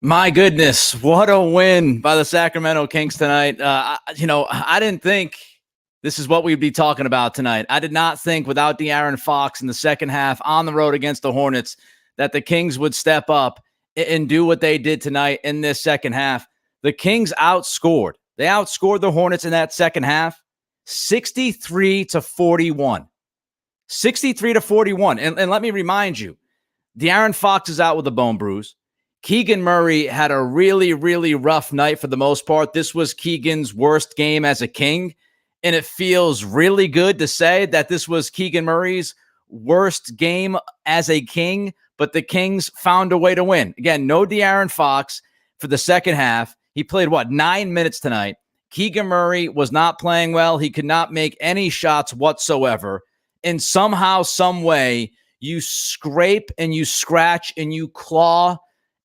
My goodness, what a win by the Sacramento Kings tonight. I didn't think this is what we'd be talking about tonight. I did not think without De'Aaron Fox in the second half on the road against the Hornets that the Kings would step up and do what they did tonight in this second half. The Kings outscored. They outscored the Hornets in that second half 63-41. 63-41. And let me remind you, De'Aaron Fox is out with a bone bruise. Keegan Murray had a really, really rough night for the most part. This was Keegan's worst game as a King, and it feels really good to say that this was Keegan Murray's worst game as a King, but the Kings found a way to win. Again, no De'Aaron Fox for the second half. He played, 9 minutes tonight. Keegan Murray was not playing well. He could not make any shots whatsoever. And somehow, some way, you scrape and you scratch and you claw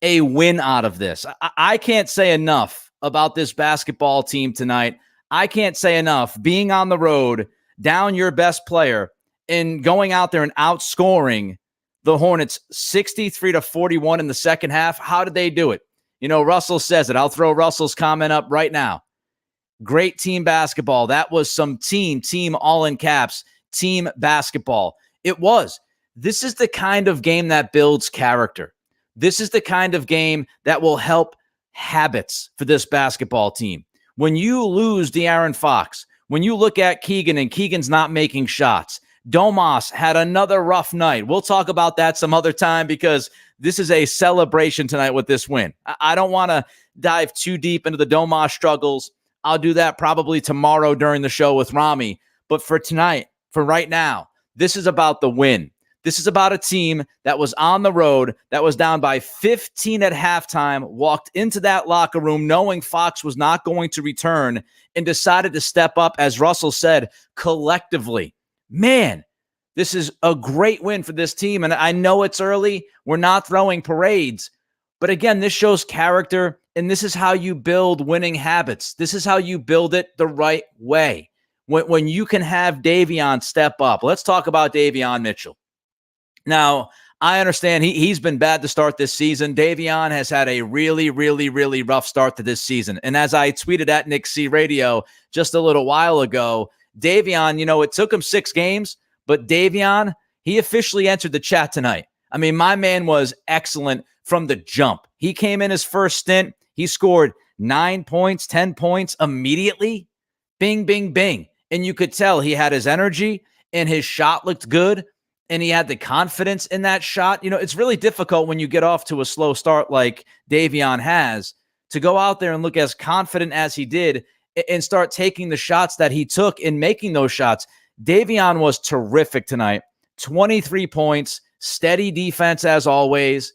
a win out of this. I can't say enough about this basketball team tonight. I can't say enough. Being on the road, down your best player, and going out there and outscoring the Hornets 63-41 in the second half. How did they do it? Russell says it. I'll throw Russell's comment up right now. Great team basketball. That was some team all in caps, team basketball. It was. This is the kind of game that builds character. This is the kind of game that will help habits for this basketball team. When you lose De'Aaron Fox, when you look at Keegan and Keegan's not making shots, Domas had another rough night. We'll talk about that some other time because this is a celebration tonight with this win. I don't want to dive too deep into the Domas struggles. I'll do that probably tomorrow during the show with Rami. But for tonight, for right now, this is about the win. This is about a team that was on the road, that was down by 15 at halftime, walked into that locker room knowing Fox was not going to return, and decided to step up, as Russell said, collectively. Man, this is a great win for this team, and I know it's early. We're not throwing parades. But again, this shows character, and this is how you build winning habits. This is how you build it the right way. When you can have Davion step up. Let's talk about Davion Mitchell. Now, I understand he's been bad to start this season. Davion has had a really, really, really rough start to this season. And as I tweeted at Nick C Radio just a little while ago, Davion, it took him 6 games, but Davion, he officially entered the chat tonight. I mean, my man was excellent from the jump. He came in his first stint. He scored 9 points, 10 points immediately. Bing, bing, bing. And you could tell he had his energy and his shot looked good. And he had the confidence in that shot. It's really difficult when you get off to a slow start like Davion has to go out there and look as confident as he did and start taking the shots that he took in making those shots. Davion was terrific tonight. 23 points, steady defense as always,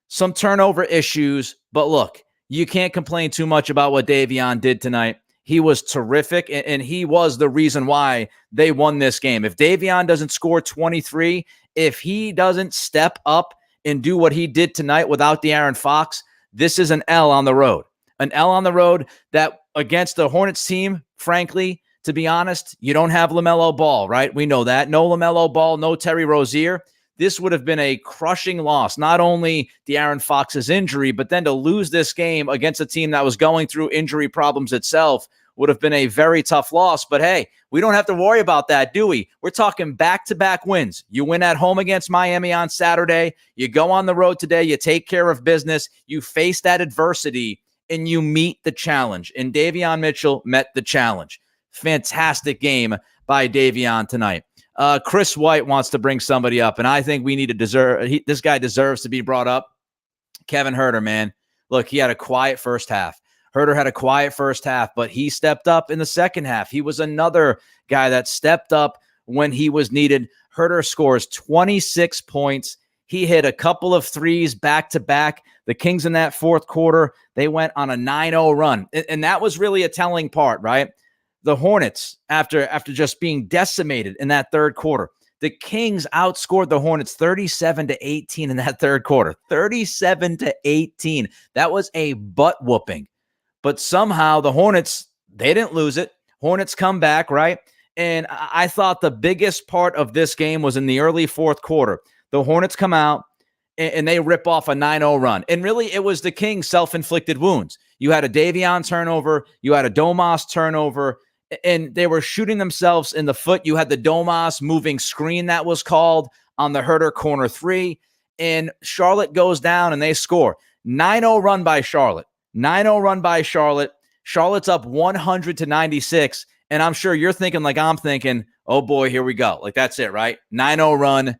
some turnover issues. But look, you can't complain too much about what Davion did tonight. He was terrific, and he was the reason why they won this game. If Davion doesn't score 23, if he doesn't step up and do what he did tonight without De'Aaron Fox, this is an L on the road. An L on the road that against the Hornets team, frankly, to be honest, you don't have LaMelo Ball, right? We know that. No LaMelo Ball, no Terry Rozier. This would have been a crushing loss. Not only De'Aaron Fox's injury, but then to lose this game against a team that was going through injury problems itself would have been a very tough loss. But hey, we don't have to worry about that, do we? We're talking back-to-back wins. You win at home against Miami on Saturday. You go on the road today. You take care of business. You face that adversity, and you meet the challenge. And Davion Mitchell met the challenge. Fantastic game by Davion tonight. Chris White wants to bring somebody up, and I think this guy deserves to be brought up. Kevin Huerter, man. Look, he had a quiet first half. Huerter had a quiet first half, but he stepped up in the second half. He was another guy that stepped up when he was needed. Huerter scores 26 points. He hit a couple of threes back-to-back. The Kings in that fourth quarter, they went on a 9-0 run, and that was really a telling part, right? The Hornets, after just being decimated in that third quarter, the Kings outscored the Hornets 37-18 in that third quarter. 37-18. That was a butt whooping. But somehow the Hornets, they didn't lose it. Hornets come back, right? And I thought the biggest part of this game was in the early fourth quarter. The Hornets come out, and they rip off a 9-0 run. And really, it was the Kings' self-inflicted wounds. You had a Davion turnover. You had a Domas turnover. And they were shooting themselves in the foot. You had the Domas moving screen that was called on the Huerter corner three. And Charlotte goes down and they score. 9-0 run by Charlotte. 9-0 run by Charlotte. Charlotte's up 100-96. And I'm sure you're thinking like I'm thinking, oh boy, here we go. Like that's it, right? 9-0 run.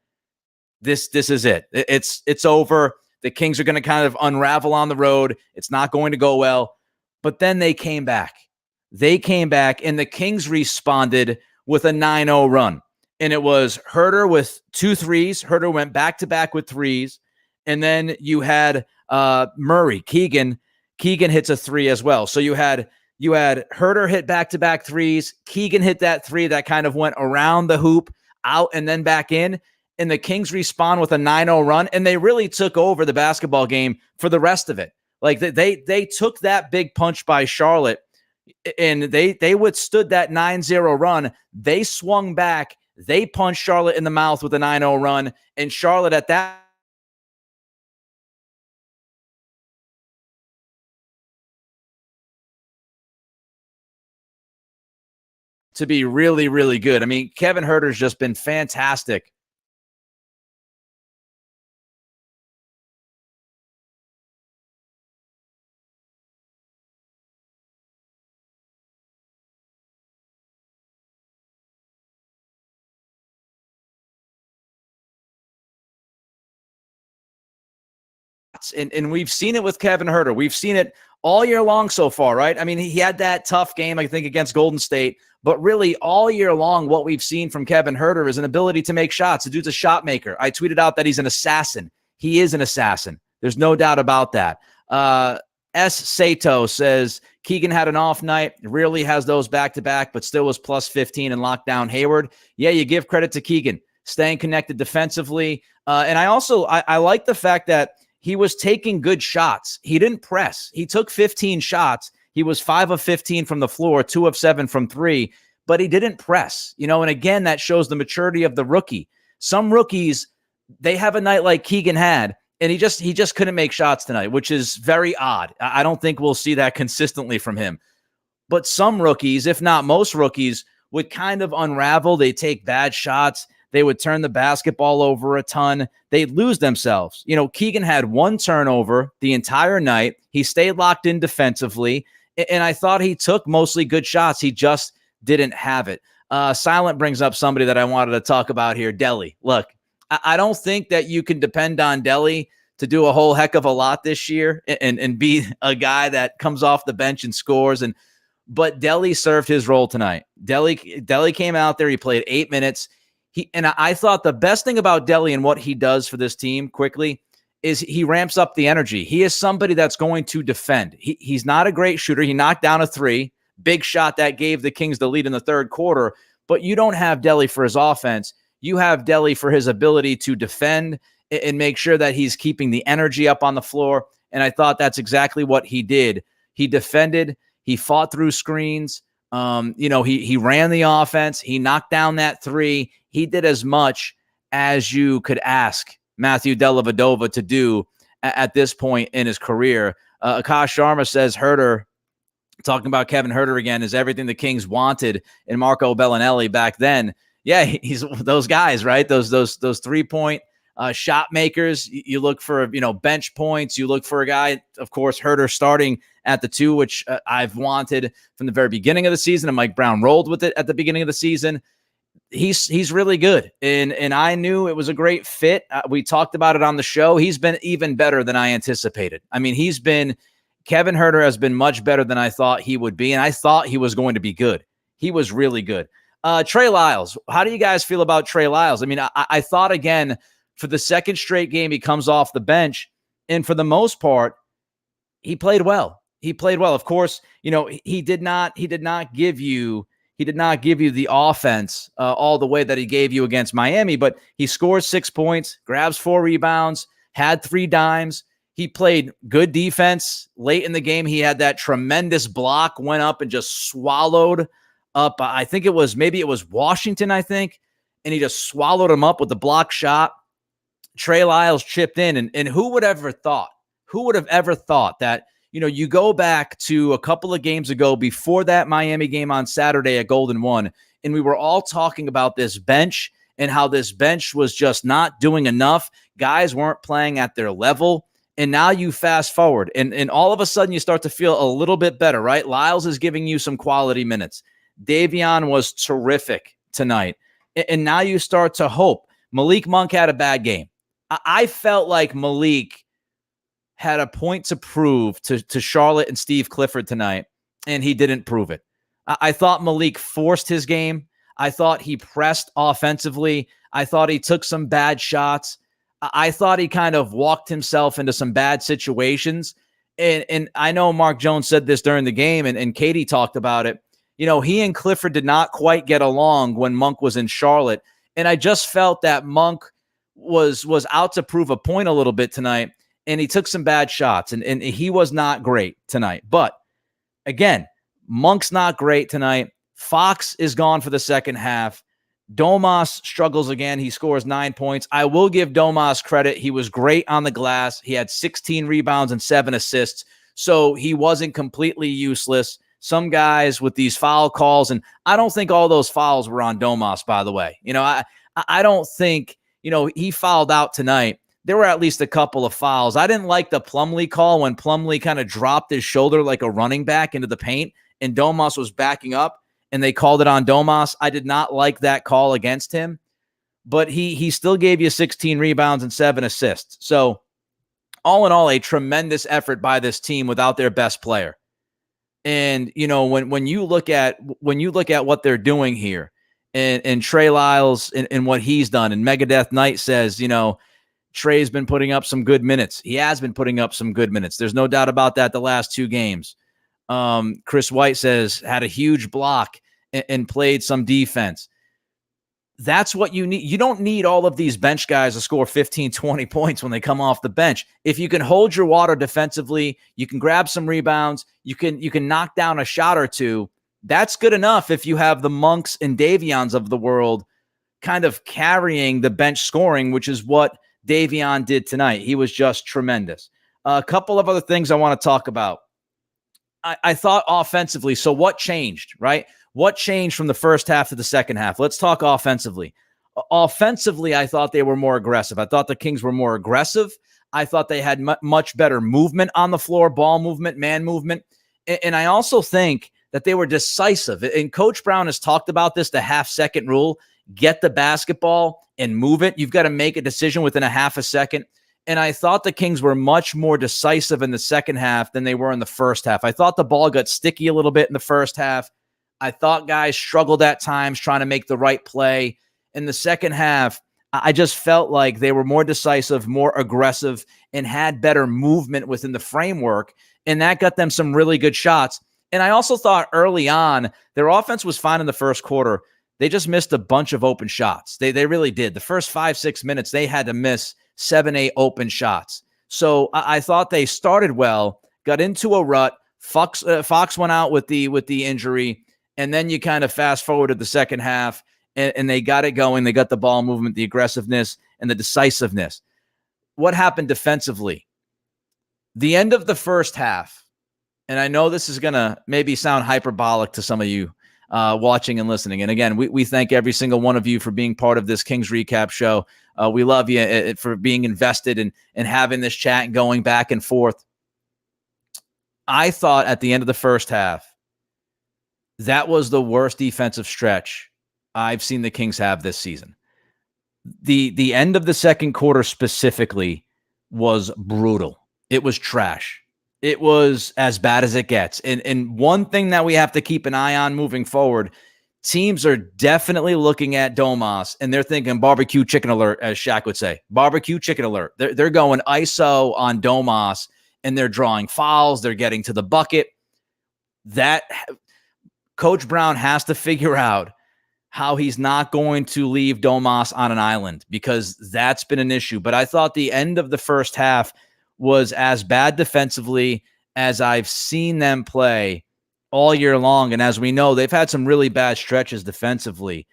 This is it. It's over. The Kings are going to kind of unravel on the road. It's not going to go well. But then they came back. They came back, and the Kings responded with a 9-0 run. And it was Huerter with 2 threes. Huerter went back-to-back with threes. And then you had Murray. Keegan hits a 3 as well. So you had Huerter hit back-to-back threes. Keegan hit that 3 that kind of went around the hoop, out, and then back in. And the Kings respond with a 9-0 run, and they really took over the basketball game for the rest of it. Like they took that big punch by Charlotte, and they withstood that 9-0 run. They swung back. They punched Charlotte in the mouth with a 9-0 run, and Charlotte at that to be really, really good. I mean, Kevin Huerter's just been fantastic. And we've seen it with Kevin Huerter. We've seen it all year long so far, right? I mean, he had that tough game, I think, against Golden State. But really, all year long, what we've seen from Kevin Huerter is an ability to make shots. The dude's a shot maker. I tweeted out that he's an assassin. He is an assassin. There's no doubt about that. S. Sato says, Keegan had an off night, really has those back-to-back, but still was plus 15 and locked down Hayward. Yeah, you give credit to Keegan, staying connected defensively. And I like the fact that he was taking good shots. He didn't press. He took 15 shots. He was 5 of 15 from the floor, 2 of 7 from 3, but he didn't press. And again, that shows the maturity of the rookie. Some rookies, they have a night like Keegan had, and he just couldn't make shots tonight, which is very odd. I don't think we'll see that consistently from him. But some rookies, if not most rookies, would kind of unravel. They take bad shots. They would turn the basketball over a ton. They'd lose themselves. Keegan had 1 turnover the entire night. He stayed locked in defensively, and I thought he took mostly good shots. He just didn't have it. Silent brings up somebody that I wanted to talk about here, Delly. Look, I don't think that you can depend on Delly to do a whole heck of a lot this year and be a guy that comes off the bench and scores. But Delly served his role tonight. Delly came out there. He played 8 minutes. I thought the best thing about Delly and what he does for this team quickly is he ramps up the energy. He is somebody that's going to defend. He's not a great shooter. He knocked down a 3, big shot that gave the Kings the lead in the third quarter, but you don't have Delly for his offense. You have Delly for his ability to defend and make sure that he's keeping the energy up on the floor. And I thought that's exactly what he did. He defended. He fought through screens. He ran the offense. He knocked down that 3. He did as much as you could ask Matthew Dellavedova to do at this point in his career. Akash Sharma says Huerter, talking about Kevin Huerter again, is everything the Kings wanted in Marco Bellinelli back then. Yeah, he's those guys, right? Those 3-point shot makers. You look for, bench points. You look for a guy, of course, Huerter starting at the 2, which I've wanted from the very beginning of the season, and Mike Brown rolled with it at the beginning of the season. He's really good, and I knew it was a great fit. We talked about it on the show. He's been even better than I anticipated. I mean, Kevin Huerter has been much better than I thought he would be, and I thought he was going to be good. He was really good. Trey Lyles, how do you guys feel about Trey Lyles? I mean, I thought, again, for the second straight game, he comes off the bench, and for the most part, he played well. He played well. Of course, he did not give you the offense all the way that he gave you against Miami, but he scores 6 points, grabs 4 rebounds, had 3 dimes. He played good defense late in the game. He had that tremendous block, went up and just swallowed up. I think it was Washington, and he just swallowed him up with the block shot. Trey Lyles chipped in, and who would have ever thought that, you go back to a couple of games ago before that Miami game on Saturday at Golden One, and we were all talking about this bench and how this bench was just not doing enough. Guys weren't playing at their level. And now you fast forward, and all of a sudden you start to feel a little bit better, right? Lyles is giving you some quality minutes. Davion was terrific tonight. And now you start to hope. Malik Monk had a bad game. I felt like Malik had a point to prove to Charlotte and Steve Clifford tonight, and he didn't prove it. I thought Malik forced his game. I thought he pressed offensively. I thought he took some bad shots. I thought he kind of walked himself into some bad situations. And I know Mark Jones said this during the game, and Katie talked about it. He and Clifford did not quite get along when Monk was in Charlotte. And I just felt that Monk was out to prove a point a little bit tonight, and he took some bad shots, and he was not great tonight. But again, Monk's not great tonight. Fox is gone for the second half. Domas struggles again. He scores 9 points. I will give Domas credit. He was great on the glass. He had 16 rebounds and 7 assists, so he wasn't completely useless. Some guys with these foul calls, and I don't think all those fouls were on Domas, by the way. I don't think, he fouled out tonight. There were at least a couple of fouls. I didn't like the Plumlee call when Plumlee kind of dropped his shoulder like a running back into the paint, and Domas was backing up, and they called it on Domas. I did not like that call against him, but he still gave you 16 rebounds and 7 assists. So all in all, a tremendous effort by this team without their best player. And, when you look at what they're doing here, and Trey Lyles and what he's done, and Megadeth Knight says, Trey's been putting up some good minutes. He has been putting up some good minutes. There's no doubt about that the last 2 games. Chris White says had a huge block and played some defense. That's what you need. You don't need all of these bench guys to score 15, 20 points when they come off the bench. If you can hold your water defensively, you can grab some rebounds, you can knock down a shot or two. That's good enough if you have the Monks and Davions of the world kind of carrying the bench scoring, which is what Davion did tonight. He was just tremendous. A couple of other things I want to talk about. I thought offensively, so what changed, right? What changed from the first half to the second half? Let's talk offensively. Offensively, I thought they were more aggressive. I thought the Kings were more aggressive. I thought they had much better movement on the floor, ball movement, man movement. And I also think that they were decisive. And Coach Brown has talked about this, the half-second rule. Get the basketball and move it. You've got to make a decision within a half a second. And I thought the Kings were much more decisive in the second half than they were in the first half. I thought the ball got sticky a little bit in the first half. I thought guys struggled at times trying to make the right play. In the second half, I just felt like they were more decisive, more aggressive, and had better movement within the framework. And that got them some really good shots. And I also thought early on, their offense was fine in the first quarter. They just missed a bunch of open shots. They really did. The first 5-6 minutes, they had to miss 7-8 open shots. So I thought they started well, got into a rut. Fox went out with the injury, and then you kind of fast forward to the second half, and they got it going. They got the ball movement, the aggressiveness, and the decisiveness. What happened defensively? The end of the first half, and I know this is going to maybe sound hyperbolic to some of you watching and listening. And again, we thank every single one of you for being part of this Kings Recap show. We love you for being invested and having this chat and going back and forth. I thought at the end of the first half, that was the worst defensive stretch I've seen the Kings have this season. The end of the second quarter specifically was brutal. It was trash. It was as bad as it gets. And one thing that we have to keep an eye on moving forward, teams are definitely looking at Domas, and they're thinking barbecue chicken alert, as Shaq would say. Barbecue chicken alert. They're going ISO on Domas, and they're drawing fouls. They're getting to the bucket. That Coach Brown has to figure out how he's not going to leave Domas on an island, because that's been an issue. But I thought the end of the first half was as bad defensively as I've seen them play all year long. And as we know, they've had some really bad stretches defensively.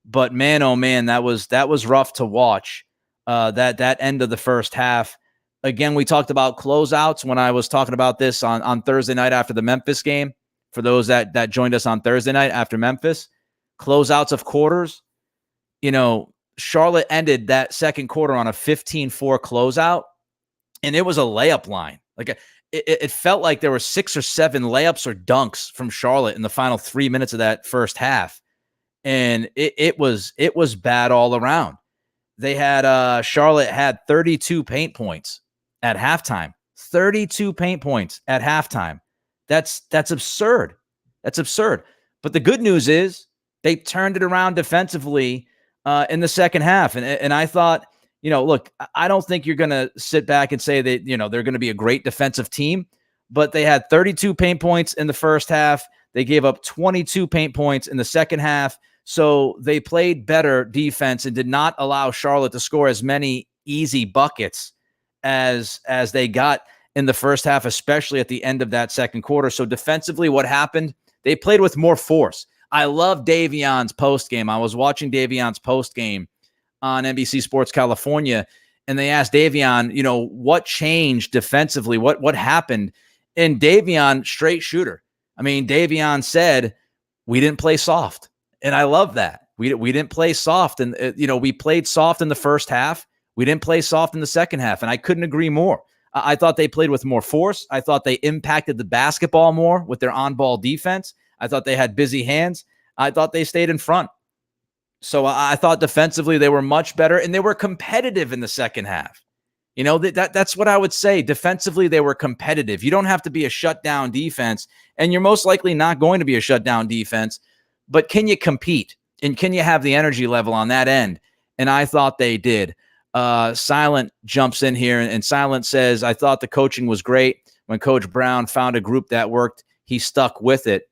But man, oh man, that was rough to watch. that end of the first half. Again, we talked about closeouts when I was talking about this on Thursday night after the Memphis game. For those that joined us on Thursday night after Memphis, closeouts of quarters. Charlotte ended that second quarter on a 15-4 closeout, and it was a layup line. Like it felt like there were 6 or 7 layups or dunks from Charlotte in the final 3 minutes of that first half, and it was bad all around. They had Charlotte had 32 paint points at halftime. 32 paint points at halftime. That's absurd. That's absurd. But the good news is they turned it around defensively in the second half. And I thought, look, I don't think you're going to sit back and say that, they're going to be a great defensive team, but they had 32 paint points in the first half. They gave up 22 paint points in the second half. So they played better defense and did not allow Charlotte to score as many easy buckets as they got in the first half, especially at the end of that second quarter. So defensively, what happened? They played with more force. I love Davion's postgame. I was watching Davion's postgame on NBC Sports California, and they asked Davion, what changed defensively? What happened? And Davion, straight shooter. I mean, Davion said, we didn't play soft. And I love that. We didn't play soft. And, we played soft in the first half. We didn't play soft in the second half. And I couldn't agree more. I thought they played with more force. I thought they impacted the basketball more with their on-ball defense. I thought they had busy hands. I thought they stayed in front. So I thought defensively they were much better, and they were competitive in the second half. That's what I would say. Defensively, they were competitive. You don't have to be a shutdown defense, and you're most likely not going to be a shutdown defense. But can you compete? And can you have the energy level on that end? And I thought they did. Silent jumps in here, and Silent says, I thought the coaching was great. When Coach Brown found a group that worked, he stuck with it.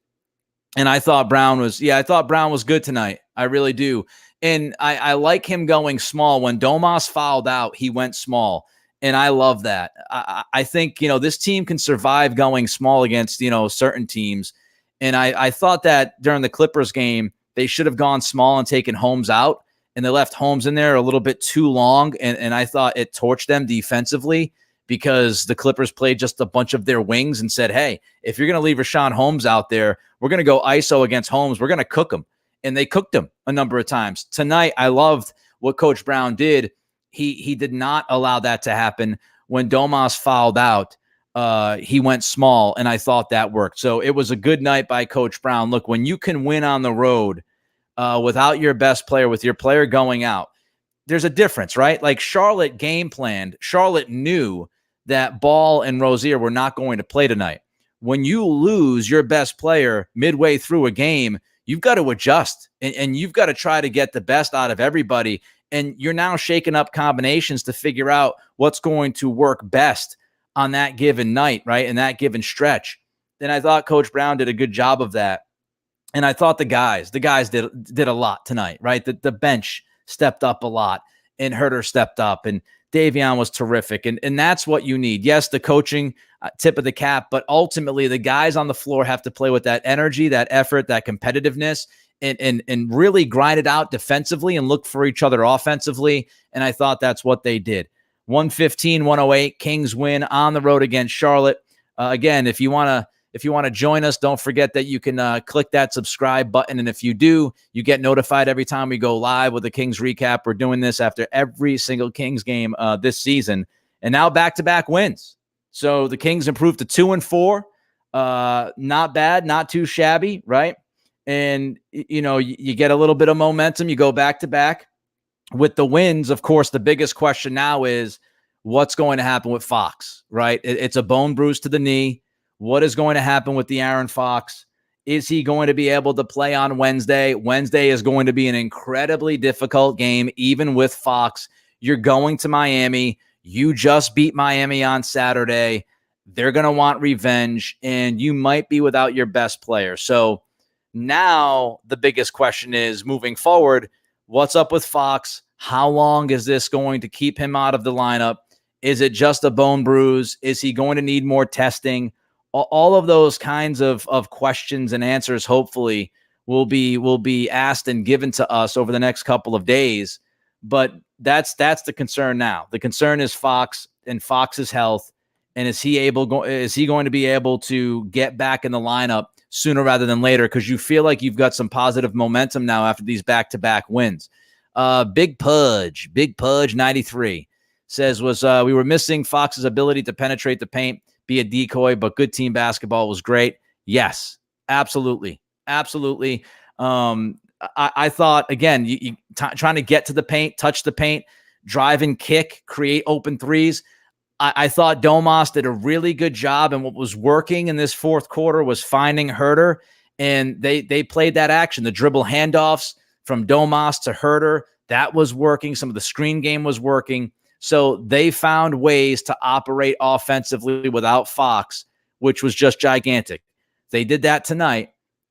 And I thought Brown was good tonight. I really do. And I like him going small. When Domas fouled out, he went small. And I love that. I think, this team can survive going small against, certain teams. And I thought that during the Clippers game, they should have gone small and taken Holmes out, and they left Holmes in there a little bit too long. And I thought it torched them defensively because the Clippers played just a bunch of their wings and said, hey, if you're going to leave Rashawn Holmes out there, we're going to go ISO against Holmes. We're going to cook him. And they cooked him a number of times. Tonight, I loved what Coach Brown did. He did not allow that to happen. When Domas fouled out, he went small, and I thought that worked. So it was a good night by Coach Brown. Look, when you can win on the road without your best player, with your player going out, there's a difference, right? Like Charlotte game planned. Charlotte knew that Ball and Rozier were not going to play tonight. When you lose your best player midway through a game, you've got to adjust, and you've got to try to get the best out of everybody. And you're now shaking up combinations to figure out what's going to work best on that given night, right? And that given stretch. And I thought Coach Brown did a good job of that. And I thought the guys did a lot tonight, right? The bench stepped up a lot, and Huerter stepped up, and Davion was terrific. And that's what you need. Yes, the coaching, tip of the cap, but ultimately the guys on the floor have to play with that energy, that effort, that competitiveness, and really grind it out defensively and look for each other offensively. And I thought that's what they did. 115-108, Kings win on the road against Charlotte. Again, if you want to join us, don't forget that you can click that subscribe button. And if you do, you get notified every time we go live with the Kings recap. We're doing this after every single Kings game this season. And now back-to-back wins. So the Kings improved to 2-4. Not bad, not too shabby, right? And, you get a little bit of momentum. You go back-to-back. With the wins, of course, the biggest question now is what's going to happen with Fox, right? It's a bone bruise to the knee. What is going to happen with De'Aaron Fox? Is he going to be able to play on Wednesday? Wednesday is going to be an incredibly difficult game, even with Fox. You're going to Miami. You just beat Miami on Saturday. They're going to want revenge, and you might be without your best player. So now the biggest question is, moving forward, what's up with Fox? How long is this going to keep him out of the lineup? Is it just a bone bruise? Is he going to need more testing? All of those kinds of questions and answers, hopefully, will be asked and given to us over the next couple of days. But that's the concern now. The concern is Fox and Fox's health. And is he going to be able to get back in the lineup sooner rather than later? Because you feel like you've got some positive momentum now after these back-to-back wins. Big Pudge 93 says we were missing Fox's ability to penetrate the paint, be a decoy, but good team basketball was great. Yes, absolutely. I thought, again, trying to get to the paint, touch the paint, drive and kick, create open threes. I thought Domas did a really good job, and what was working in this fourth quarter was finding Huerter, and they played that action, the dribble handoffs from Domas to Huerter. That was working. Some of the screen game was working. So they found ways to operate offensively without Fox, which was just gigantic. They did that tonight.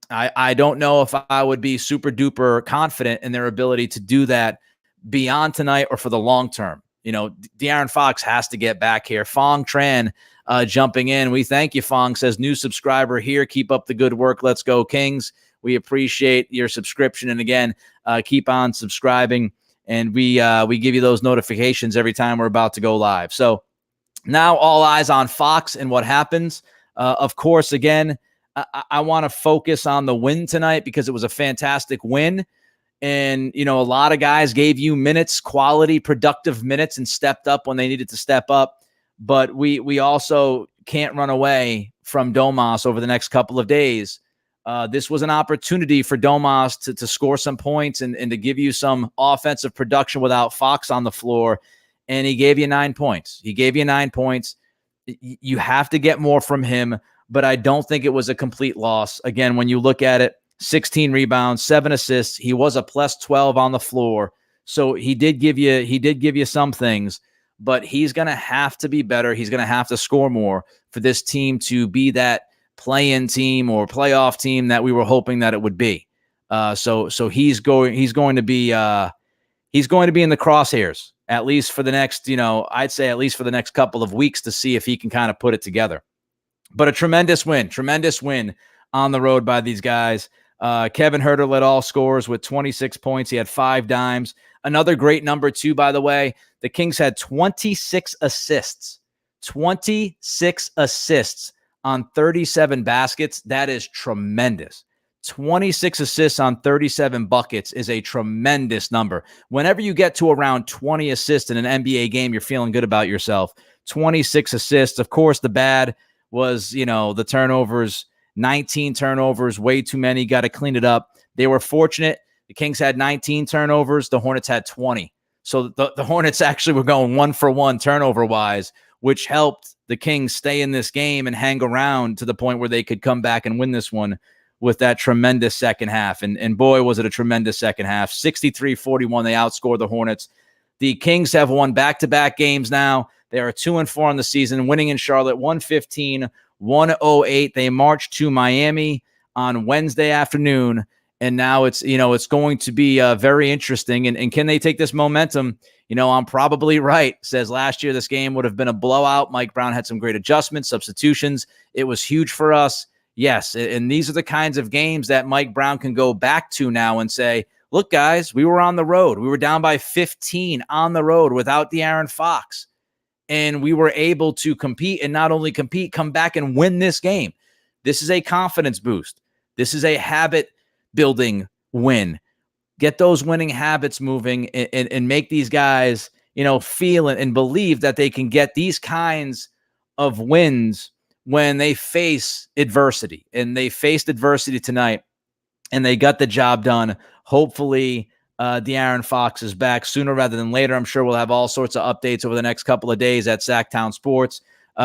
I don't know if I would be super duper confident in their ability to do that beyond tonight or for the long term. You know, De'Aaron Fox has to get back here. Fong Tran jumping in. We thank you, Fong. Says, new subscriber here. Keep up the good work. Let's go, Kings. We appreciate your subscription. And again, keep on subscribing. And we give you those notifications every time we're about to go live. So now all eyes on Fox and what happens. Of course, again, I want to focus on the win tonight because it was a fantastic win. And, you know, a lot of guys gave you minutes, quality, productive minutes, and stepped up when they needed to step up. But we also can't run away from Domas over the next couple of days. This was an opportunity for Domas to score some points and to give you some offensive production without Fox on the floor. And he gave you 9 points. You have to get more from him, but I don't think it was a complete loss. Again, when you look at it, 16 rebounds, 7 assists. He was a plus 12 on the floor. So he did give you some things, but he's going to have to be better. He's going to have to score more for this team to be that play-in team or playoff team that we were hoping that it would be. So he's going to be in the crosshairs, at least for the next, I'd say at least for the next couple of weeks, to see if he can kind of put it together. But a tremendous win on the road by these guys. Kevin Huerter led all scorers with 26 points. He had 5 dimes. Another great number, too, by the way. The Kings had 26 assists. 26 assists on 37 baskets. That is tremendous. 26 assists on 37 buckets is a tremendous number. Whenever you get to around 20 assists in an NBA game, you're feeling good about yourself. 26 assists. Of course, the bad was, the turnovers. 19 turnovers, way too many. Got to clean it up. They were fortunate. The Kings had 19 turnovers. The Hornets had 20. So the Hornets actually were going 1-for-1 turnover-wise, which helped the Kings stay in this game and hang around to the point where they could come back and win this one with that tremendous second half. And boy, was it a tremendous second half. 63-41, they outscored the Hornets. The Kings have won back-to-back games now. They are 2-4 on the season, winning in Charlotte 115-108. They marched to Miami on Wednesday afternoon, and now it's going to be very interesting. And can they take this momentum? I'm probably right. Says last year this game would have been a blowout. Mike Brown had some great adjustments, substitutions. It was huge for us. Yes, and these are the kinds of games that Mike Brown can go back to now and say, look, guys, we were on the road. We were down by 15 on the road without De'Aaron Fox. And we were able to compete, and not only compete, come back and win this game. This is a confidence boost. This is a habit-building win. Get those winning habits moving and make these guys, feel and believe that they can get these kinds of wins when they face adversity. And they faced adversity tonight, and they got the job done. Hopefully, De'Aaron Fox is back sooner rather than later. I'm sure we'll have all sorts of updates over the next couple of days at Sactown Sports.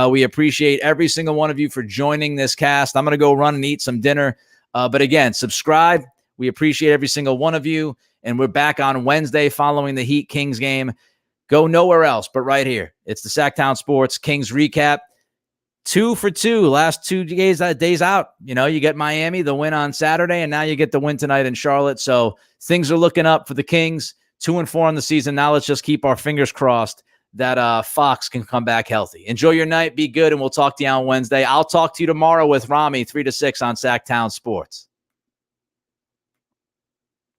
We appreciate every single one of you for joining this cast. I'm going to go run and eat some dinner. But again, subscribe. We appreciate every single one of you. And we're back on Wednesday following the Heat Kings game. Go nowhere else but right here. It's the Sactown Sports Kings recap. 2 for 2, last 2 days out. You get Miami, the win on Saturday, and now you get the win tonight in Charlotte. So things are looking up for the Kings. 2-4 on the season. Now let's just keep our fingers crossed that Fox can come back healthy. Enjoy your night. Be good, and we'll talk to you on Wednesday. I'll talk to you tomorrow with Rami, 3 to 6 on Sactown Sports.